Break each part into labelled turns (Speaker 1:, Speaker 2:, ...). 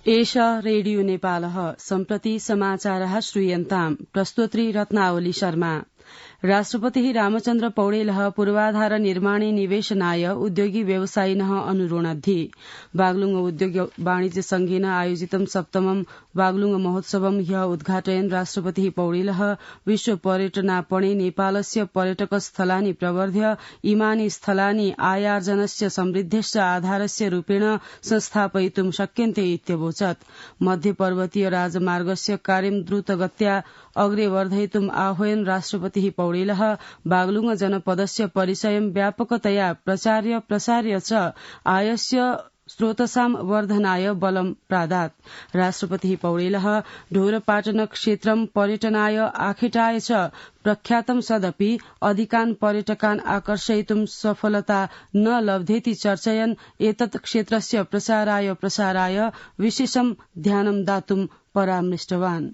Speaker 1: एषा रेडियो नेपालः सम्प्रति समाचारः श्रूयन्ताम् प्रस्तोत्री रत्नावली शर्मा। राष्ट्रपतिः रामचन्द्र पौडेलः पूर्वाधार निर्माणे निवेशनाय उद्योगी व्यवसायिनः अनुरोणद्धि बागलुङ उद्योग वाणिज्य संघेन आयोजितं सप्तमं बागलुङ महोत्सवं ह्यः उद्घाटयन् राष्ट्रपतिः पौडेलः विश्व पर्यटनापणे नेपालस्य पर्यटकस्थलानि प्रवर्ध्य इमानि स्थलानि आयार्जनस्य समृद्धेश्च आधारस्य रूपेण संस्थापयितुं शक्यन्ते इत्यवोचत्। मध्यपर्वतीय राजमार्गस्य कार्यं द्रुतगत्या अग्रे वर्धयितुम् आह्वयन् राष्ट्रपतिः पौडेलः बागलुङ जनपदस्य परिचयं व्यापकतया प्रचार्य प्रसार्य च आयस्य स्रोतसां वर्धनाय बलं प्रादात्। राष्ट्रपतिः पौडेलः ढोरपाटन क्षेत्रं पर्यटनाय आखेटाय च प्रख्यातं सदपि अधिकान् पर्यटकान् आकर्षयितुं सफलता न लब्धेति चर्चयन् एतत् क्षेत्रस्य प्रसाराय विशेषं ध्यानं दातुं परामृष्टवान्।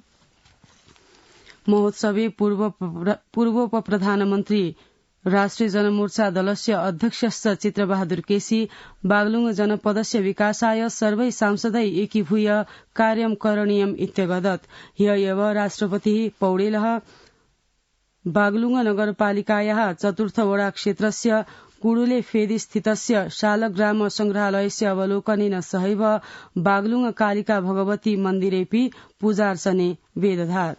Speaker 1: महोत्सवे पूर्वोपप्रधानमन्त्री राष्ट्रिय जनमोर्चा दलस्य अध्यक्षश्च चित्रबहादुर केसी बागलुङ जनपदस्य विकासाय सर्वै सांसदै एकीभूय कार्यं करणीयम् इत्यगदत्। ह्य एव राष्ट्रपतिः पौडेलः बागलुङ नगरपालिकायाः चतुर्थ वडा क्षेत्रस्य कुडुले फेदी स्थितस्य शालग्राम संग्रहालयस्य अवलोकनेन सहैव बागलुङ कालिका भगवती मन्दिरेऽपि पूजार्चने वेदधात्।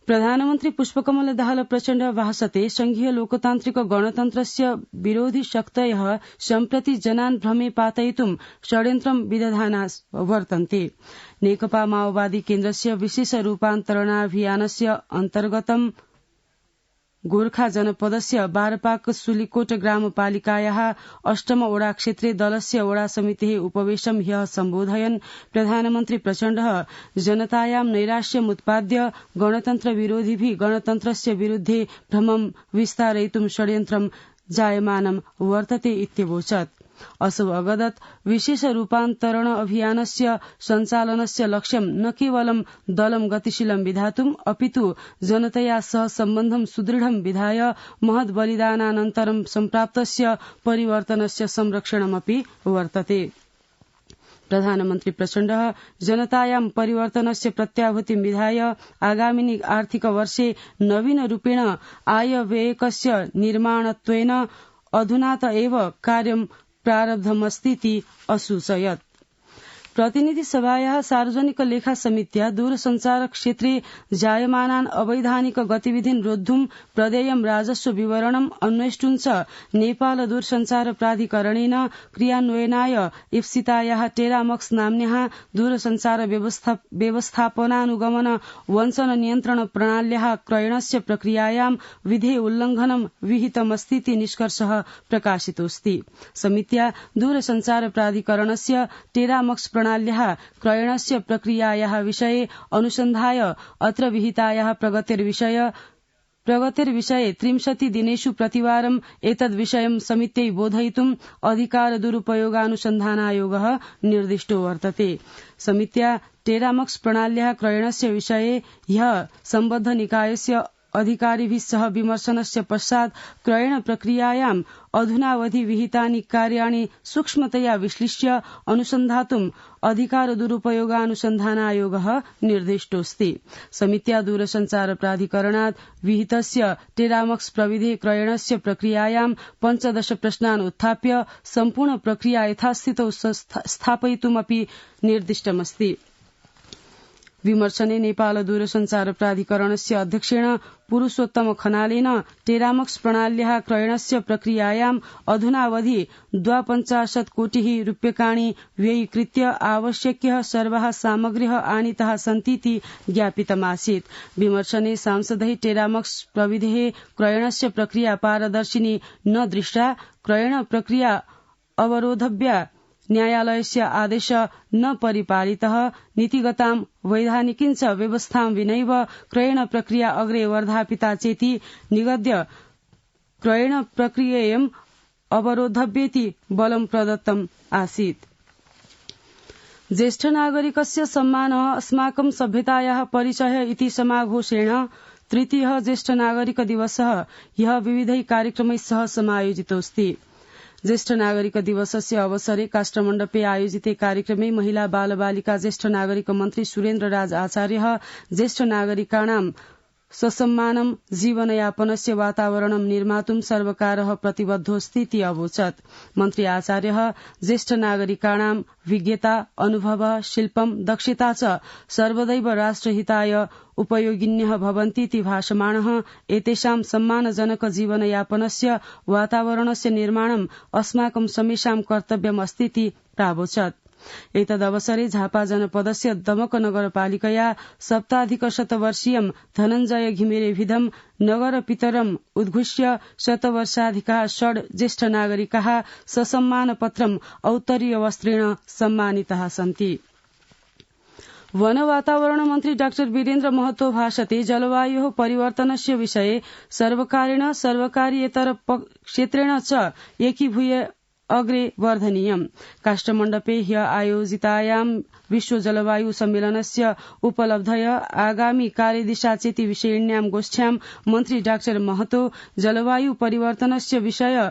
Speaker 1: प्रधानमन्त्री पुष्पकमल दाहाल प्रचण्ड भाषते संघीय लोकतान्त्रिक गणतन्त्रस्य विरोधी शक्तयः सम्प्रति जनान् भ्रमे पातयितुं षड्यन्त्रं विदधाना वर्तन्ते। नेकपा माओवादी केन्द्रस्य विशेष रूपान्तरणाभियानस्य अन्तर्गतं गोर्खा जनपदस्य बारपाक सुलीकोट ग्रामपालिकायाः अष्टम वडा क्षेत्रे दलस्य वडा समितेः उपवेशं ह्यः सम्बोधयन् प्रधानमन्त्री प्रचण्डः जनतायां नैराश्यमुत्पाद्य गणतन्त्र विरोधिभिः गणतन्त्रस्य विरुद्धे भ्रमं विस्तारयितुं षड्यन्त्रं जायमानं वर्तते इत्यवोचत्। असौ अगदत् विशेष रूपान्तरण अभियानस्य सञ्चालनस्य लक्ष्यं न केवलं दलं गतिशीलं विधातुम् अपितु जनतया सह सम्बन्धं सुदृढं विधाय महद् बलिदानानन्तरं सम्प्राप्तस्य परिवर्तनस्य संरक्षणमपि वर्तते। प्रधानमन्त्री प्रचण्डः जनतायां परिवर्तनस्य प्रत्याभूतिं विधाय आगामिनि आर्थिक वर्षे नवीन रूपेण आयव्ययकस्य निर्माणत्वेन अधुनात एव कार्यं प्रारब्धमस्तीति असूचयत्। प्रतिनिधि सभायाः सार्वजनिक लेखा समित्या दूरसञ्चार क्षेत्रे जायमानान् अवैधानिक गतिविधिन् रोद्धुं प्रदेयं राजस्व विवरणम् अन्वेष्टुं च नेपाल दूरसञ्चार प्राधिकरणेन क्रियान्वयनाय इप्सितायाः टेरामक्स नाम्न्याः दूरसञ्चार व्यवस्थापनानुगमन वञ्चन नियन्त्रण प्रणाल्याः क्रयणस्य प्रक्रियायां विधेय उल्लङ्घनं विहितमस्तीति निष्कर्षः प्रकाशितोऽस्ति। समित्या दूरसञ्चार प्राधिकरणस्य टेरामक्स प्रणाल्याः क्रयणस्य प्रक्रियायाः विषये अनुसन्धाय अत्र विहितायाः प्रगतिर्विषये 30 दिनेषु प्रतिवारम् एतद्विषयं समित्यै बोधयितुम् अधिकार दुरुपयोगानुसन्धानायोगः निर्दिष्टो वर्तते। समित्या टेरामक्स प्रणाल्याः क्रयणस्य विषये ह्यः सम्बद्ध निकायस्य अधिकारिभिः सह विमर्शनस्य पश्चात् क्रयण प्रक्रियायाम् अधुनावधि विहितानि कार्याणि सूक्ष्मतया विश्लिष्य अनुसन्धातुम् अधिकार दुरुपयोगानुसन्धानायोगः निर्दिष्टोऽस्ति। समित्या दूरसञ्चार प्राधिकरणात् विहितस्य टेरामक्स प्रविधे क्रयणस्य प्रक्रियायां 15 प्रश्नान् उत्थाप्य सम्पूर्ण प्रक्रिया यथास्थितौ स्थापयितुमपि निर्दिष्टमस्ति। विमर्शने नेपाल दूरसञ्चार प्राधिकरणस्य अध्यक्षेण पुरुषोत्तम खनालेन टेरामक्स प्रणाल्याः क्रयणस्य प्रक्रियायाम् अधुनावधि 52 कोटिः रूप्यकाणि व्ययीकृत्य आवश्यक्यः सर्वाः सामग्र्यः आनीताः सन्तीति ज्ञापितमासीत्। विमर्शने सांसदैः टेरामक्स प्रविधेः क्रयणस्य प्रक्रिया पारदर्शिनी न दृष्टा क्रयण प्रक्रिया अवरोधव्या न्यायालयस्य आदेश न परिपालितः नीतिगतां वैधानिकीञ्च व्यवस्थां विनैव क्रयण प्रक्रिया अग्रे वर्धापिता चेति निगद्य क्रयण प्रक्रियेयम् अवरोधव्येति बलं प्रदत्तम् आसीत्। ज्येष्ठ नागरिकस्य सम्मानः अस्माकं सभ्यतायाः परिचयः इति समाघोषेण तृतीयः ज्येष्ठ नागरिक दिवसः ह्यः विविधैः कार्यक्रमैः सह समायोजितोऽस्ति। ज्येष्ठ नागरिक दिवसस्य अवसरे काष्ठमण्डपे आयोजिते कार्यक्रमे महिला बालबालिका ज्येष्ठ नागरिक मन्त्री सुरेन्द्र राज आचार्य ज्येष्ठ नागरिकाणां ससम्मानं जीवनयापनस्य वातावरणं निर्मातुं सर्वकारः प्रतिबद्धोऽस्तीति अवोचत्। मन्त्री आचार्यः ज्येष्ठ नागरिकाणां विज्ञता अनुभव शिल्पं दक्षता च सर्वदैव राष्ट्रहिताय उपयोगिन्यः भवन्तीति भाषमाणः एतेषां सम्मानजनक जीवनयापनस्य वातावरणस्य निर्माणम् अस्माकं समेषां कर्तव्यमस्तीति प्रावोचत्। एतदवसरे झापा जनपदस्य दमक नगरपालिकया सप्ताधिकशतवर्षीयं धनञ्जय घिमिरेभिधं नगरपितरम् उद्घुष्य शतवर्षाधिकाः षड् ज्येष्ठ नागरिकाः ससम्मानपत्रम् औत्तरीयवस्त्रेण सम्मानिताः सन्ति। वन वातावरण मन्त्री डाक्टर वीरेन्द्र महतो भाषते जलवायोः परिवर्तनस्य विषये सर्वकारेण सर्वकारीयेतर क्षेत्रेण च एकीभूय अग्रे वर्धनीयम्। काष्ठमण्डपे ह्य आयोजितायां विश्व जलवायु सम्मेलनस्य उपलब्धय आगामी कार्यदिशाचेति विषयिण्यां गोष्ठ्यां मन्त्री डाक्टर महतो जलवायु परिवर्तनस्य विषय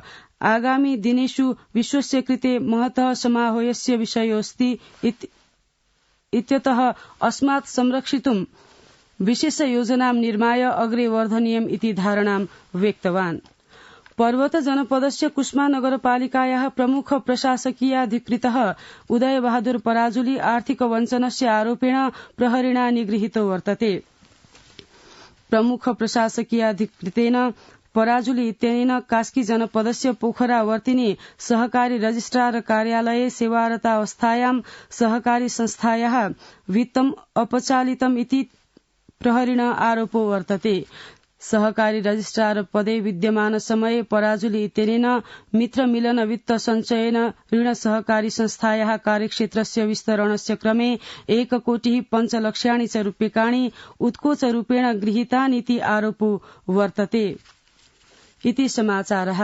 Speaker 1: आगामी दिनेषु विश्वस्य कृते महतः समाह्वयस्य विषयोऽस्ति इत्यतः अस्मात् संरक्षितुं विशेष योजनां निर्माय अग्रे वर्धनीयम् इति धारणां व्यक्तवान्। पर्वत जनपदस्य कुष्मा नगरपालिकायाः प्रमुख प्रशासकीयाधिकृतः उदय बहादुर पराजुली आर्थिक वञ्चनस्य आरोपेण प्रहरिणा निगृहीतो वर्तते। प्रमुख प्रशासकीयाधिकृतेन पराजुली इत्यनेन कास्की जनपदस्य पोखरावर्तिनी सहकारी रजिस्ट्रार कार्यालये सेवारतावस्थायां सहकारी संस्थायाः वित्तम् अपचालितम् इति प्रहरिणा आरोपो वर्तते। सहकारी रजिस्ट्रार पदे विद्यमान समये पराजुली इत्यनेन मित्रमिलन वित्त सञ्चयेन ऋण सहकारी संस्थायाः कार्यक्षेत्रस्य विस्तरणस्य क्रमे 1,05,00,000 च रूप्यकाणि उत्कोचरूपेण गृहीतानीति आरोपो वर्तते। इति समाचारः।